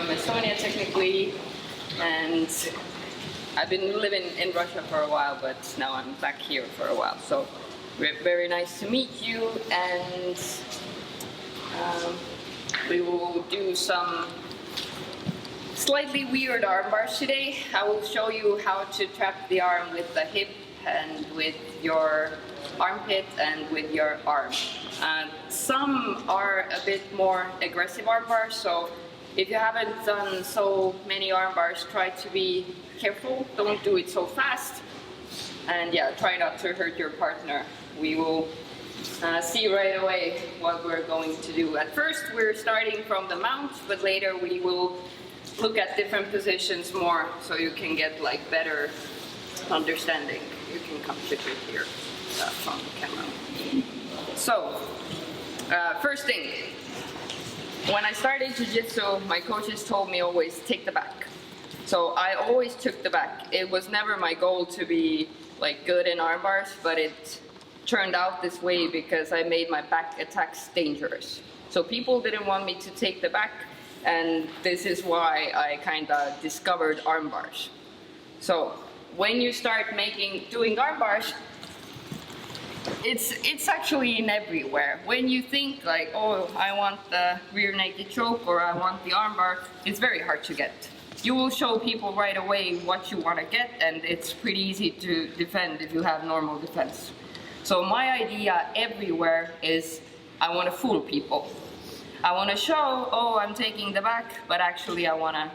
from Estonia technically, and I've been living in Russia for a while, but now I'm back here for a while. So very nice to meet you, and we will do some slightly weird arm bars today. I will show you how to trap the arm with the hip and with your armpit and with your arm. Some are a bit more aggressive arm bars, so if you haven't done so many arm bars, try to be careful. Don't do it so fast. And yeah, try not to hurt your partner. We will see right away what we're going to do. At first, we're starting from the mount, but later we will look at different positions more so you can get like better understanding. You can come sit right here from the camera. So, first thing, when I started Jiu-Jitsu, my coaches told me always take the back. So I always took the back. It was never my goal to be like good in arm bars, but it turned out this way because I made my back attacks dangerous. So people didn't want me to take the back, and this is why I kind of discovered arm bars. So when you start doing arm bars, it's actually in everywhere. When you think like, oh, I want the rear naked choke or I want the arm bar, it's very hard to get. You will show people right away what you want to get, and it's pretty easy to defend if you have normal defense. So my idea everywhere is I want to fool people. I want to show, oh, I'm taking the back, but actually I want to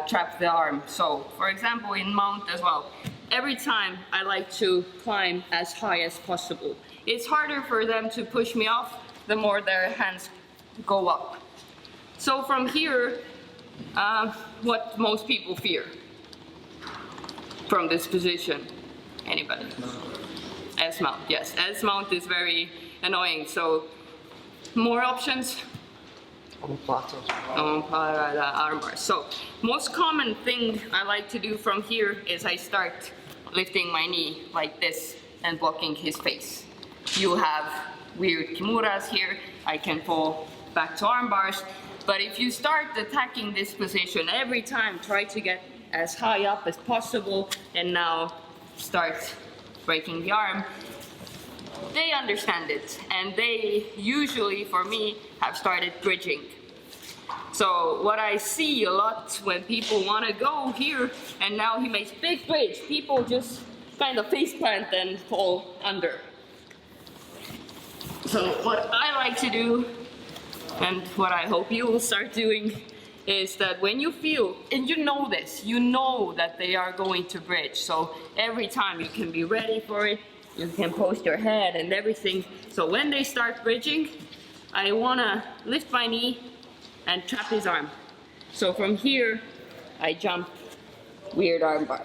trap the arm. So, for example, in mount as well, every time I like to climb as high as possible. It's harder for them to push me off the more their hands go up. So from here, what most people fear from this position? Anybody? S-mount, yes. S-mount is very annoying, so more options. Armbar. So, most common thing I like to do from here is I start lifting my knee like this and blocking his face. You have weird kimuras here. I can fall back to arm bars. But if you start attacking this position every time, try to get as high up as possible and now start breaking the arm. They understand it, and they usually, for me, have started bridging. So what I see a lot when people want to go here, and now he makes big bridge, people just kind of face plant and fall under. So what I like to do, and what I hope you will start doing, is that when you feel, and you know this, you know that they are going to bridge, so every time you can be ready for it, you can post your head and everything. So when they start bridging, I want to lift my knee and trap his arm. So from here, I jump weird arm bar.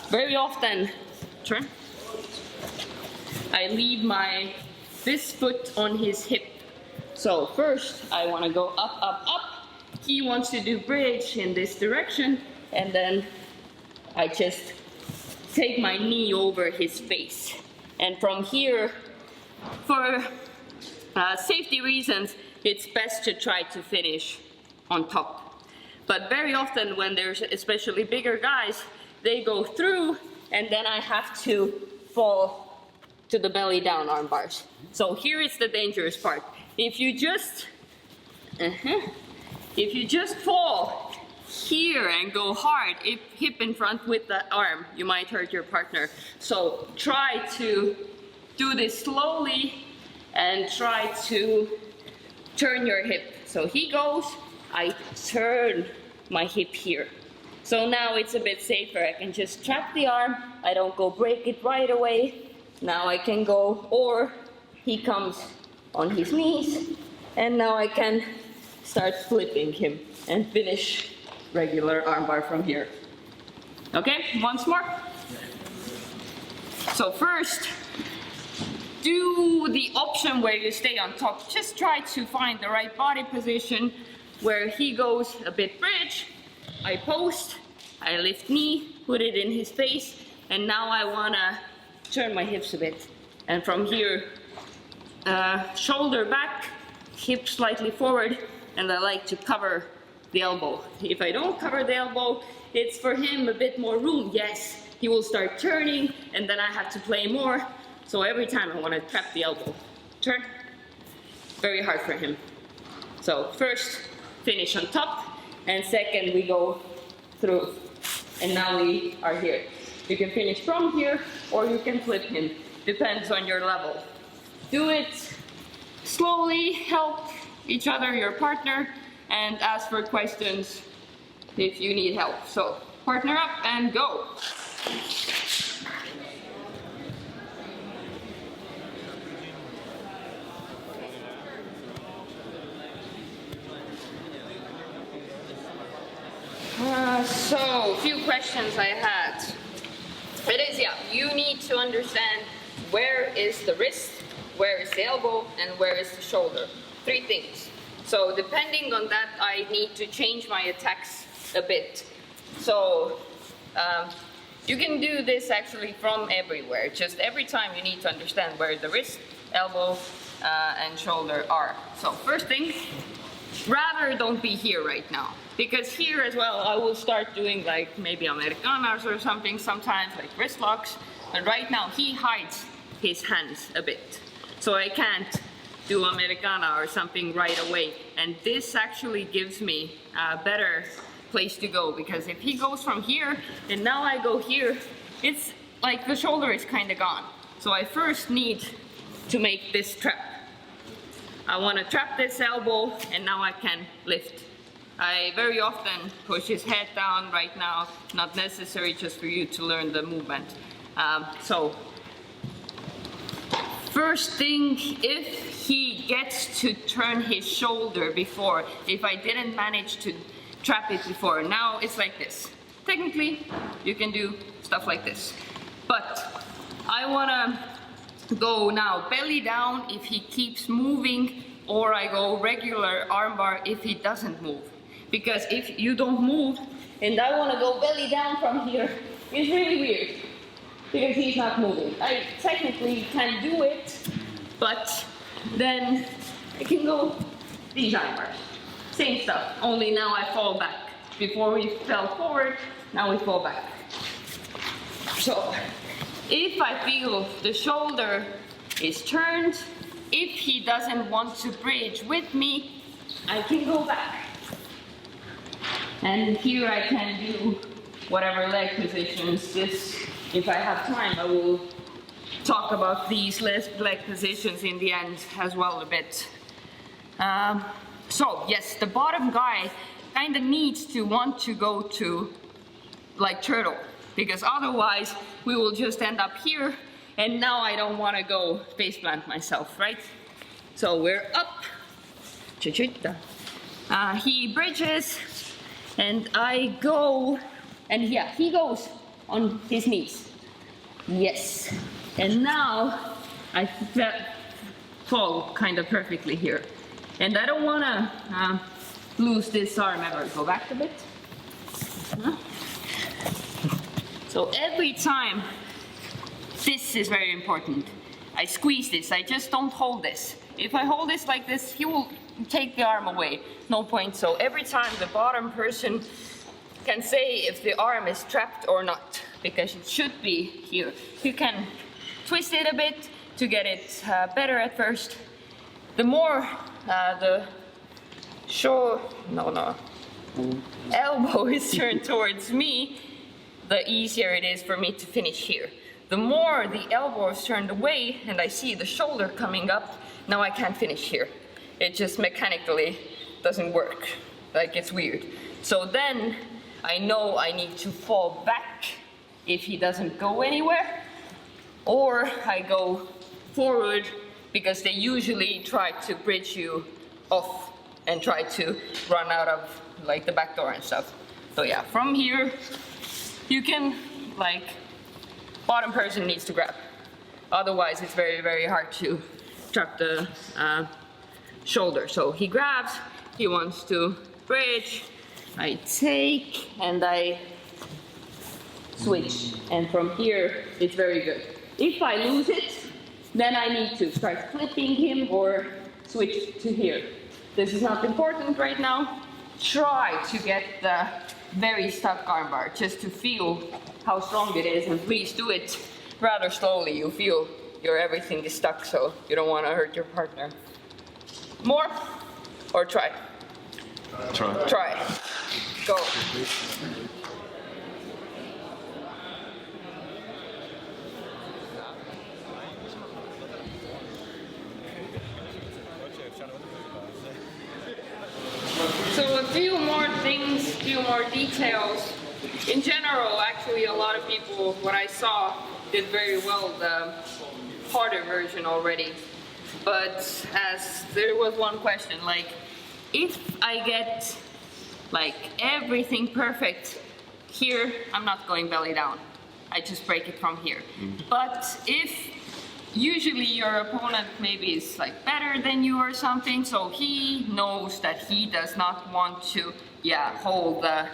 Very often, turn, I leave this foot on his hip. So first, I want to go up, up, up. He wants to do bridge in this direction, and then I just take my knee over his face. And from here, for safety reasons, it's best to try to finish on top. But very often when there's especially bigger guys, they go through, and then I have to fall to the belly down arm bars. So here is the dangerous part. If you just fall here and go hard, hip in front with the arm, you might hurt your partner. So try to do this slowly and try to turn your hip. So he goes, I turn my hip here. So now it's a bit safer. I can just trap the arm. I don't go break it right away. Now I can go, or he comes on his knees, and now I can start flipping him and finish regular armbar from here. Okay, once more. So first, do the option where you stay on top. Just try to find the right body position where he goes a bit bridge. I post, I lift knee, put it in his face, and now I wanna turn my hips a bit. And from here, shoulder back, hip slightly forward, and I like to cover the elbow. If I don't cover the elbow, it's for him a bit more room. Yes, he will start turning and then I have to play more. So every time I want to trap the elbow. Turn. Very hard for him. So first, finish on top, and second we go through. And now we are here. You can finish from here or you can flip him. Depends on your level. Do it slowly, help each other, your partner, and ask for questions if you need help. So partner up and go. So, a few questions I had. It is, yeah, you need to understand where is the wrist, where is the elbow, and where is the shoulder. 3 things. So, depending on that, I need to change my attacks a bit. So, you can do this actually from everywhere. Just every time you need to understand where the wrist, elbow, and shoulder are. So, first thing, rather don't be here right now. Because here as well, I will start doing like maybe Americanas or something sometimes, like wrist locks. And right now he hides his hands a bit. So I can't do Americana or something right away. And this actually gives me a better place to go. Because if he goes from here and now I go here, it's like the shoulder is kind of gone. So I first need to make this trap. I want to trap this elbow and now I can lift. I very often push his head down right now, not necessary just for you to learn the movement. So, first thing, if he gets to turn his shoulder before, if I didn't manage to trap it before, now it's like this. Technically, you can do stuff like this. But I wanna go now belly down if he keeps moving, or I go regular armbar if he doesn't move. Because if you don't move, and I want to go belly down from here, it's really weird. Because he's not moving. I technically can do it, but then I can go these armbars. Same stuff, only now I fall back. Before we fell forward, now we fall back. So, if I feel the shoulder is turned, if he doesn't want to bridge with me, I can go back. And here I can do whatever leg positions. This, if I have time, I will talk about these leg positions in the end as well a bit. So yes, the bottom guy kind of needs to want to go to like turtle, because otherwise we will just end up here, and now I don't want to go face plant myself, right? So we're up. He bridges. And I go, and yeah, he goes on his knees. Yes. And now I fall kind of perfectly here. And I don't want to lose this arm ever. Go back a bit. So every time, this is very important. I squeeze this, I just don't hold this. If I hold this like this, he will take the arm away. No point. So every time the bottom person can say if the arm is trapped or not, because it should be here. You can twist it a bit to get it better at first. The more the elbow is turned towards me, the easier it is for me to finish here. The more the elbow is turned away and I see the shoulder coming up, now I can't finish here. It just mechanically doesn't work. Like, it's weird. So then I know I need to fall back if he doesn't go anywhere, or I go forward because they usually try to bridge you off and try to run out of like the back door and stuff. So yeah, from here you can, like, bottom person needs to grab. Otherwise it's very, very hard to trap the shoulder. So he grabs, he wants to bridge, I take and I switch, and from here it's very good. If I lose it, then I need to start flipping him or switch to here. This is not important right now, try to get the very stuck armbar just to feel how strong it is, and please do it rather slowly. You feel your everything is stuck, so you don't want to hurt your partner. More or try? Try. Try. Go. So a few more things, few more details. In general, actually, a lot of people, what I saw, did very well the harder version already. But as there was one question, like, if I get like everything perfect here, I'm not going belly down. I just break it from here. But if usually your opponent maybe is like better than you or something, so he knows that he does not want to, hold the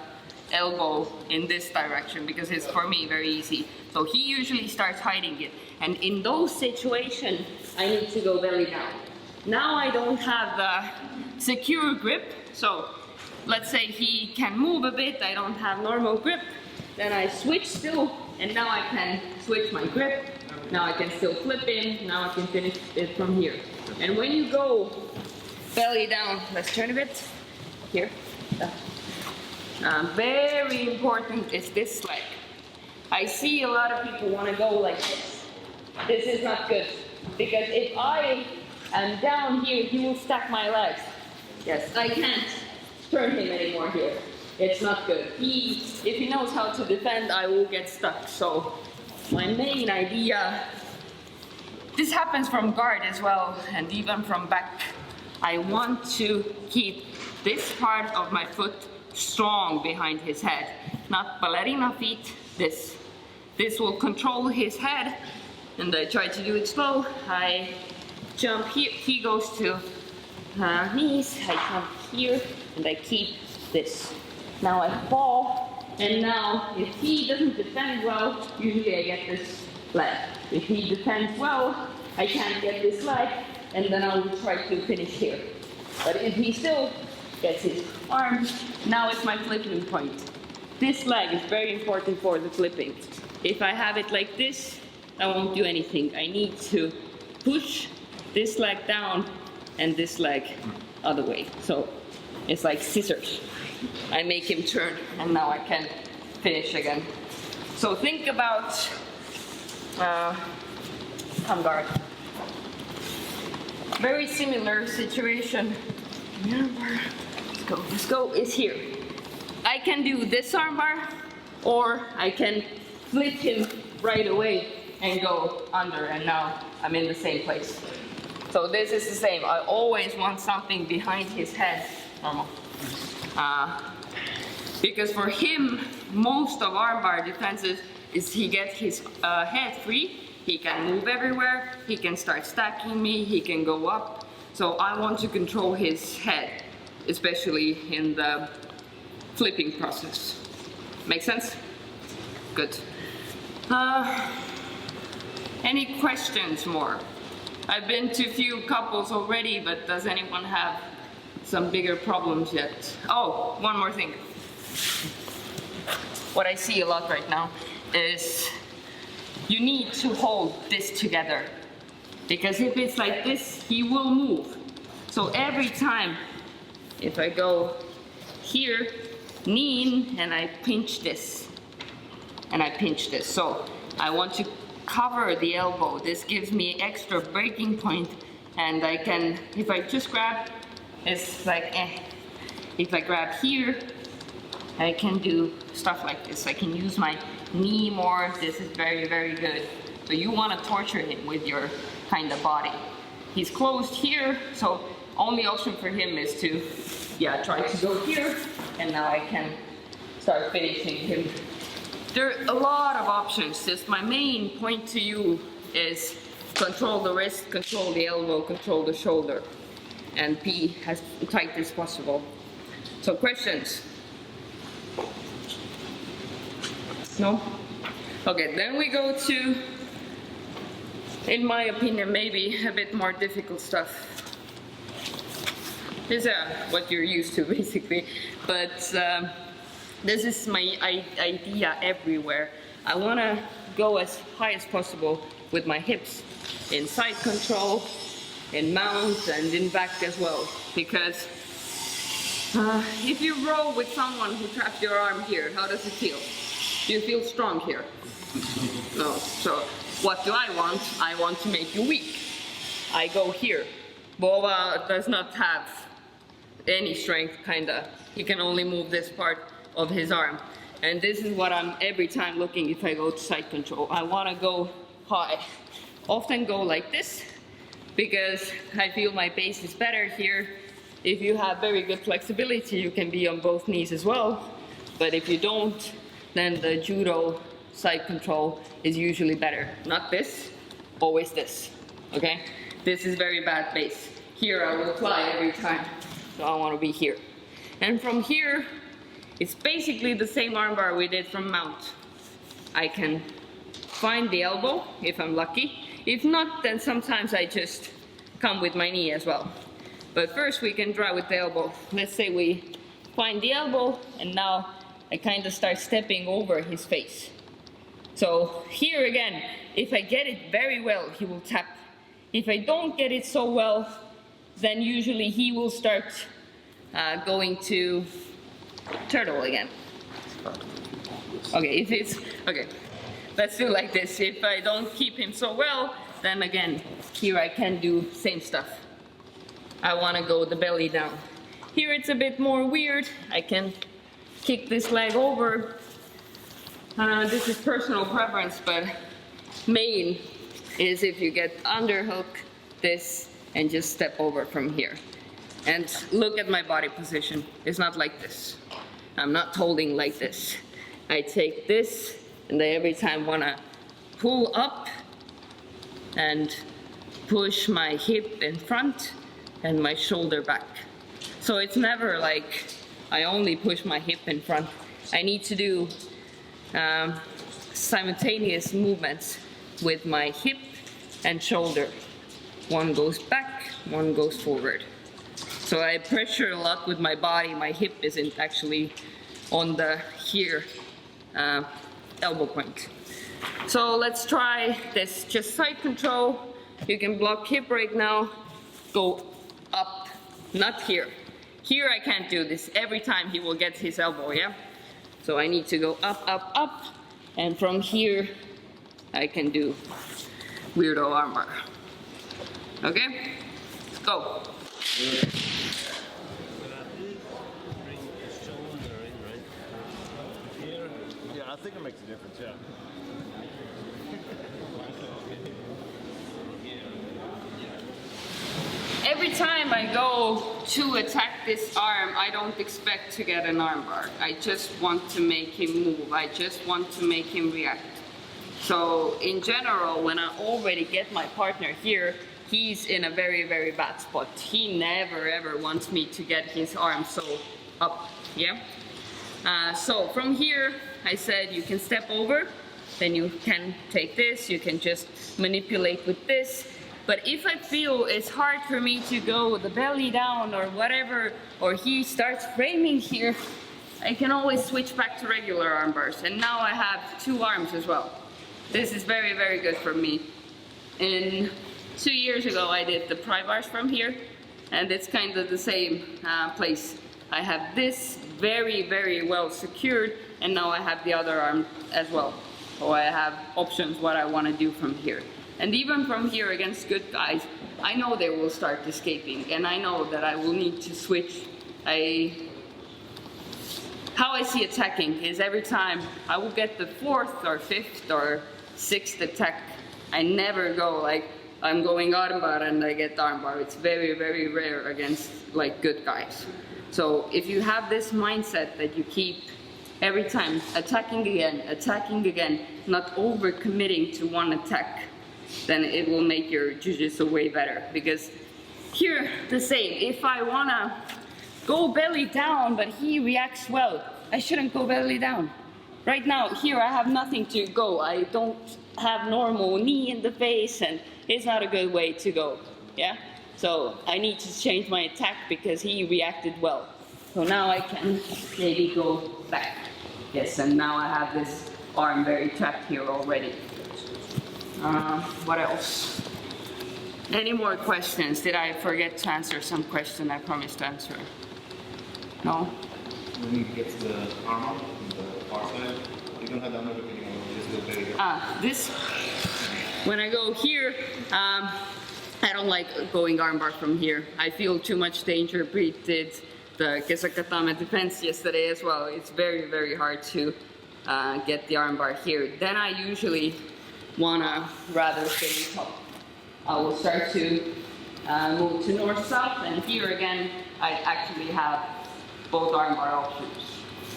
elbow in this direction, because it's, for me, very easy. So he usually starts hiding it. And in those situations, I need to go belly down. Now I don't have the secure grip, so let's say he can move a bit, I don't have normal grip, then I switch still, and now I can switch my grip. Now I can still flip in, now I can finish it from here. And when you go belly down, let's turn a bit, here. Very important is this leg. I see a lot of people want to go like this. This is not good, because if I am down here, he will stack my legs. Yes, I can't turn him anymore here. It's not good. If he knows how to defend, I will get stuck. So my main idea, this happens from guard as well, and even from back. I want to keep this part of my foot strong behind his head, not ballerina feet, this. This will control his head, and I try to do it slow. I jump here, he goes to knees, I jump here, and I keep this. Now I fall, and now if he doesn't defend well, usually I get this leg. If he defends well, I can't get this leg, and then I will try to finish here. But if he still gets his arms, now it's my flipping point. This leg is very important for the flipping. If I have it like this, I won't do anything. I need to push this leg down and this leg other way. So it's like scissors. I make him turn, and now I can finish again. So think about Armbar. Very similar situation. Let's go, is here. I can do this armbar, or I can flip him right away and go under, and now I'm in the same place. So this is the same. I always want something behind his head, normal. Because for him, most of armbar defenses is he gets his head free, he can move everywhere, he can start stacking me, he can go up. So I want to control his head, especially in the flipping process. Make sense? Good. Any questions more? I've been to a few couples already, but does anyone have some bigger problems yet? Oh, one more thing. What I see a lot right now is you need to hold this together. Because if it's like this, he will move. So every time, if I go here, knee in, and I pinch this, and I pinch this. So I want to cover the elbow. This gives me extra breaking point, and I can, if I just grab, it's like, if I grab here, I can do stuff like this. I can use my knee more. This is very, very good. So you want to torture him with your kind of body. He's closed here, so only option for him is to, try to go here, and now I can start finishing him. There are a lot of options. Just my main point to you is control the wrist, control the elbow, control the shoulder, and be as tight as possible. So questions? No? Okay, then we go to, in my opinion, maybe a bit more difficult stuff. This is what you're used to basically, but this is my idea everywhere. I want to go as high as possible with my hips in side control, in mount, and in back as well, because if you row with someone who traps your arm here, how does it feel? Do you feel strong here? No. So what do I want? I want to make you weak. I go here. Bova does not have any strength, kinda. He can only move this part of his arm. And this is what I'm every time looking if I go to side control. I want to go high. Often go like this, because I feel my base is better here. If you have very good flexibility, you can be on both knees as well. But if you don't, then the judo side control is usually better. Not this, always this, okay? This is very bad base. Here I will fly every time, so I want to be here. And from here, it's basically the same armbar we did from mount. I can find the elbow if I'm lucky. If not, then sometimes I just come with my knee as well. But first we can try with the elbow. Let's say we find the elbow, and now I kind of start stepping over his face. So here again, if I get it very well, he will tap. If I don't get it so well, then usually he will start going to turtle again. Okay, okay, let's do like this. If I don't keep him so well, then again, here I can do same stuff. I want to go the belly down. Here it's a bit more weird. I can kick this leg over. This is personal preference, but main is if you get underhook this and just step over from here. And look at my body position. It's not like this. I'm not holding like this. I take this, and I every time want to pull up and push my hip in front and my shoulder back. So it's never like I only push my hip in front. I need to do simultaneous movements with my hip and shoulder. One goes back, one goes forward. So I pressure a lot with my body. My hip isn't actually on the here elbow point. So let's try this, just side control. You can block hip right now, go up, not here. Here I can't do this. Every time he will get his elbow, yeah? So I need to go up, up, up, and from here I can do weirdo armbar. Okay? Let's go. Yeah, I think it makes a difference, yeah. Every time I go to attack this arm, I don't expect to get an armbar. I just want to make him move. I just want to make him react. So in general, when I already get my partner here, he's in a very, very bad spot. He never ever wants me to get his arm so up, yeah? So from here, I said you can step over, then you can take this, you can just manipulate with this. But if I feel it's hard for me to go the belly down or whatever, or he starts framing here, I can always switch back to regular arm bars. And now I have 2 arms as well. This is very, very good for me. And 2 years ago I did the pry bars from here, and it's kind of the same place. I have this very, very well secured, and now I have the other arm as well. So I have options what I want to do from here. And even from here against good guys, I know they will start escaping, and I know that I will need to switch. How I see attacking is every time I will get the 4th or 5th or 6th attack, I never go like I'm going armbar and I get armbar. It's very, very rare against like good guys. So if you have this mindset that you keep every time attacking again, not over committing to one attack, then it will make your jiu-jitsu way better. Because here, the same, if I wanna go belly down, but he reacts well, I shouldn't go belly down. Right now, here I have nothing to go. I don't have normal knee in the face, and it's not a good way to go, yeah? So I need to change my attack because he reacted well. So now I can maybe go back. Yes, and now I have this arm very trapped here already. What else? Any more questions? Did I forget to answer some question I promised to answer? No? When you get to the armbar on the far side, you don't have the underhook anymore, you just go bigger. This, when I go here, I don't like going armbar from here. I feel too much danger. Preet did the Kesakatame defense yesterday as well. It's very, very hard to get the armbar here. Then I usually wanna rather stay top. I will start to move to north-south, and here again, I actually have both armbar options.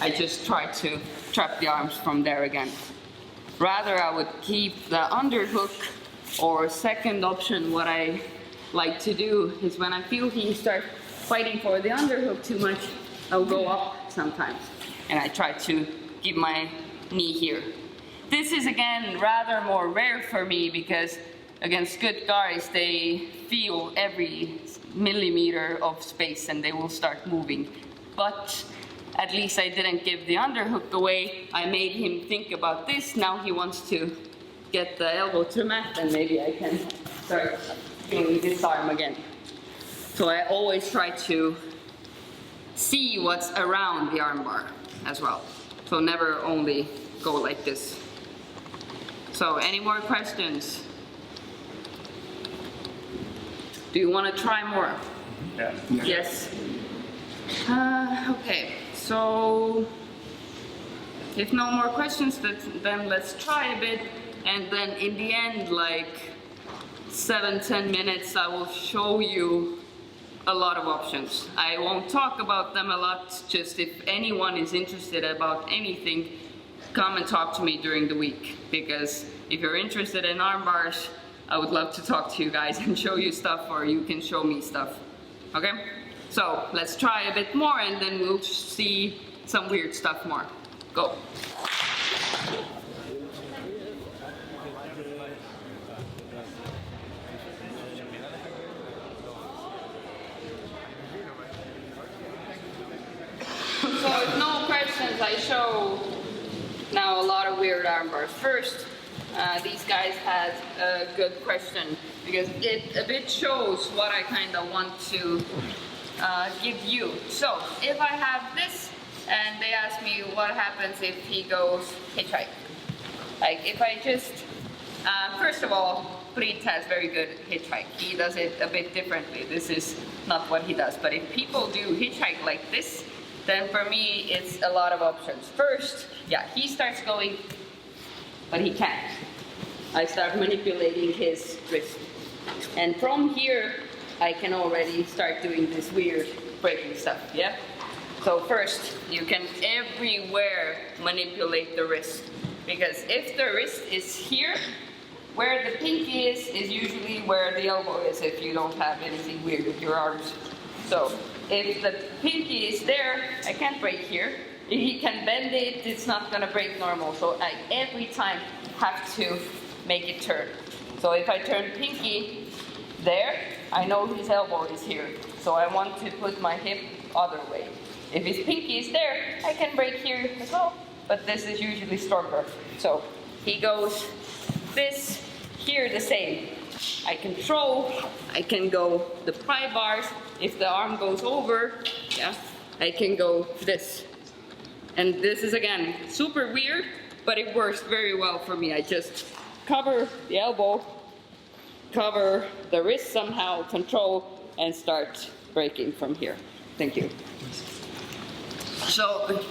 I just try to trap the arms from there again. Rather, I would keep the underhook, or second option, what I like to do is when I feel he starts fighting for the underhook too much, I'll go up sometimes, and I try to keep my knee here. This is again rather more rare for me because against good guys, they feel every millimeter of space and they will start moving. But at least I didn't give the underhook away. I made him think about this. Now he wants to get the elbow to the mat, and maybe I can start doing this arm again. So I always try to see what's around the armbar as well. So never only go like this. So any more questions? Do you want to try more? Yeah. Yes. Okay, so if no more questions, then let's try a bit, and then in the end, like 7-10 minutes, I will show you a lot of options. I won't talk about them a lot, just if anyone is interested about anything, come and talk to me during the week, because if you're interested in arm bars, I would love to talk to you guys and show you stuff, or you can show me stuff, okay? So let's try a bit more and then we'll see some weird stuff more. Go. So if no questions, I show now a lot of weird arm bars. First, these guys had a good question because it a bit shows what I kind of want to give you. So if I have this and they ask me what happens if he goes hitchhike. Like if I just, first of all, Preet has very good hitchhike. He does it a bit differently. This is not what he does. But if people do hitchhike like this, then for me it's a lot of options. First, yeah, he starts going, but he can't. I start manipulating his wrist. And from here, I can already start doing this weird breaking stuff, yeah? So first, you can everywhere manipulate the wrist. Because if the wrist is here, where the pinky is usually where the elbow is if you don't have anything weird with your arms. So if the pinky is there, I can't break here. If he can bend it, it's not gonna break normal. So I every time have to make it turn. So if I turn pinky there, I know his elbow is here. So I want to put my hip other way. If his pinky is there, I can break here as well, but this is usually stronger. So he goes this, here the same. I control, I can go the pry bars. If the arm goes over, yeah, I can go this. And this is again, super weird, but it works very well for me. I just cover the elbow, cover the wrist somehow, control, and start breaking from here. Thank you. So,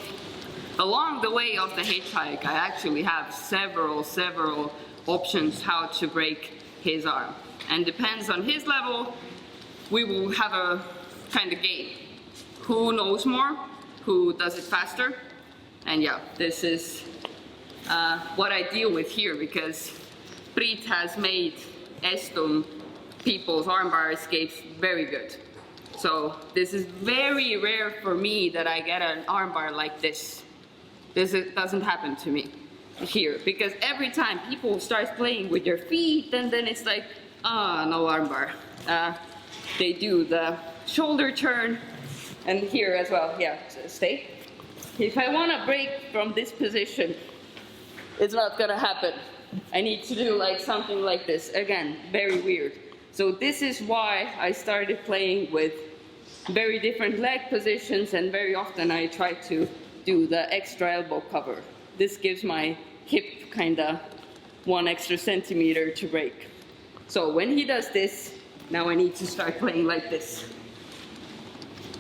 along the way of the hitchhike, I actually have several options how to break his arm. And depends on his level, we will have a kind of game. Who knows more? Who does it faster? And yeah, this is what I deal with here, because Preet has made Eston people's armbar escapes very good. So this is very rare for me that I get an armbar like this. This doesn't happen to me here, because every time people start playing with your feet, and then it's like, no armbar. they do the shoulder turn, and here as well, yeah, stay. If I want to break from this position, it's not gonna happen. I need to do like something like this. Again, very weird. So this is why I started playing with very different leg positions, and very often I try to do the extra elbow cover. This gives my hip kinda 1 extra centimeter to break. So when he does this, now I need to start playing like this.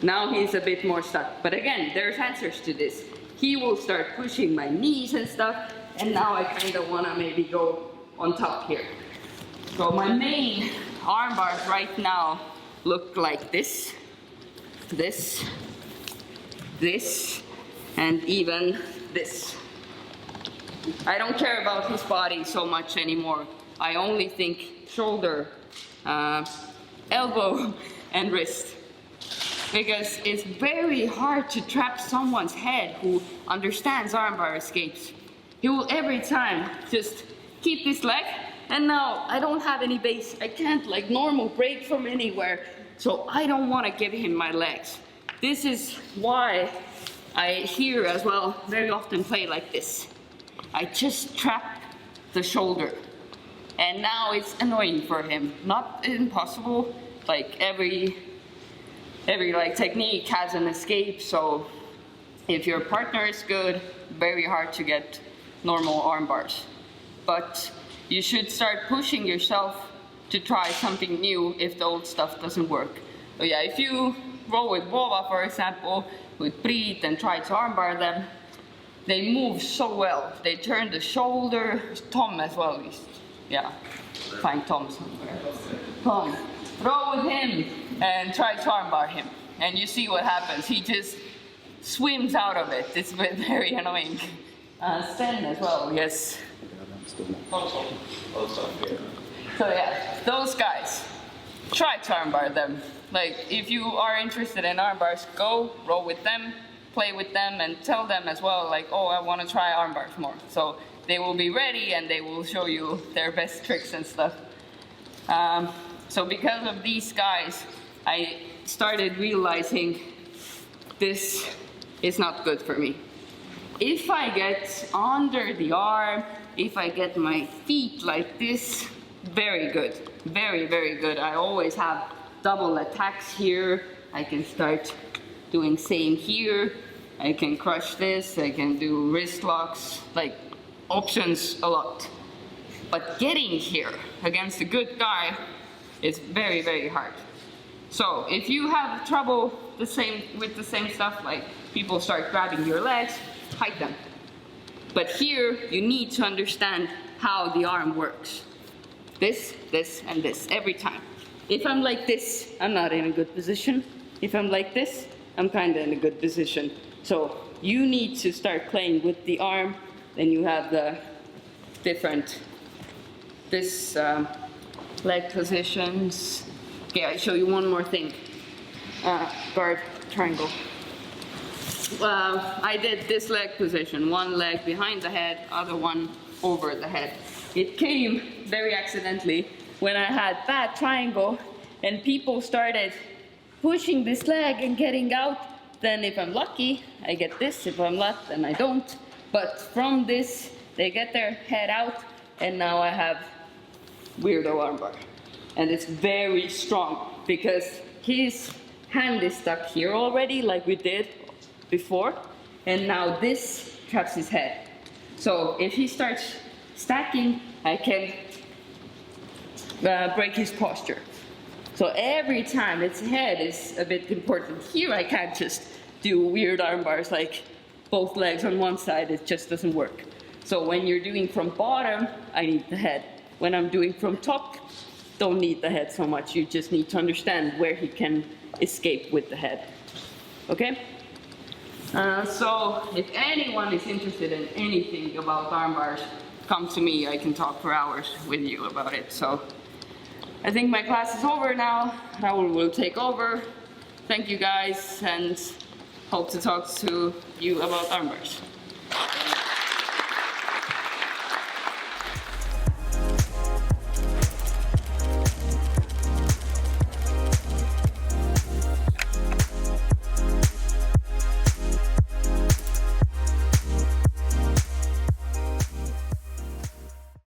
Now he's a bit more stuck. But again, there's answers to this. He will start pushing my knees and stuff, and now I kind of want to maybe go on top here. So my main arm bars right now look like this, this, this, and even this. I don't care about his body so much anymore. I only think shoulder, elbow, and wrist. Because it's very hard to trap someone's head who understands armbar escapes. He will every time just keep this leg, and now I don't have any base. I can't like normal break from anywhere, so I don't want to give him my legs. This is why I here as well very often play like this. I just trap the shoulder, and now it's annoying for him. Not impossible, like every like technique has an escape, so if your partner is good, very hard to get normal arm bars. But you should start pushing yourself to try something new if the old stuff doesn't work. So yeah, if you roll with Vova, for example, with Priit and try to armbar them, they move so well. They turn the shoulder, Tom as well. Yeah, find Tom somewhere. Tom, roll with him and try to armbar him. And you see what happens. He just swims out of it. It's very annoying. Sten as well, yes. So yeah, those guys, try to armbar them. Like, if you are interested in arm bars, go roll with them, play with them, and tell them as well, like, oh, I want to try arm bars more. So they will be ready and they will show you their best tricks and stuff. So because of these guys, I started realizing this is not good for me. If I get under the arm, if I get my feet like this, very good, very, very good. I always have double attacks here. I can start doing same here. I can crush this, I can do wrist locks, like options a lot. But getting here against a good guy is very, very hard. So if you have trouble with the same stuff, like people start grabbing your legs, hide them. But here you need to understand how the arm works. This, and this, every time. If I'm like this, I'm not in a good position. If I'm like this, I'm kind of in a good position. So you need to start playing with the arm, then you have the different, leg positions. Okay, I'll show you one more thing. Guard, triangle. I did this leg position, one leg behind the head, other one over the head. It came very accidentally when I had that triangle and people started pushing this leg and getting out. Then if I'm lucky, I get this. If I'm not, then I don't. But from this, they get their head out, and now I have Weirdo armbar. And it's very strong because his hand is stuck here already, like we did before, and now this traps his head. So if he starts stacking, I can break his posture. So every time its head is a bit important. Here I can't just do weird arm bars like both legs on one side, it just doesn't work. So when you're doing from bottom, I need the head. When I'm doing from top, don't need the head so much. You just need to understand where he can escape with the head. Okay? So if anyone is interested in anything about arm bars, come to me. I can talk for hours with you about it. So I think my class is over now. Raul will take over. Thank you guys, and hope to talk to you about arm bars.